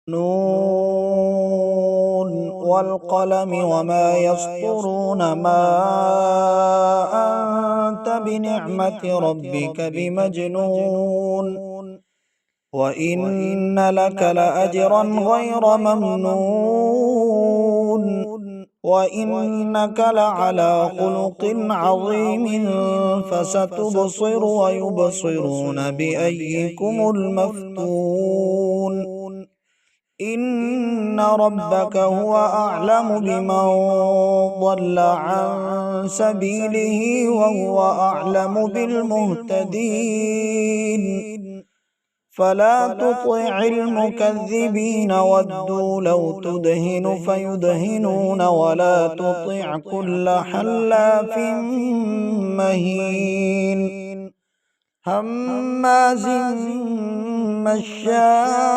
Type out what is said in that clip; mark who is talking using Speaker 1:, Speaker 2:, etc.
Speaker 1: نون والقلم وما يسطرون ما أنت بنعمة ربك بمجنون وإن لك لأجرا غير ممنون وإنك لعلى خلق عظيم فستبصر ويبصرون بأيكم المفتون إن ربك هو أعلم بمن ضل عن سبيله وهو أعلم بالمهتدين فلا تطع المكذبين ودوا لو تدهن فيدهنون ولا تطع كل حلاف مهين هماز مشاء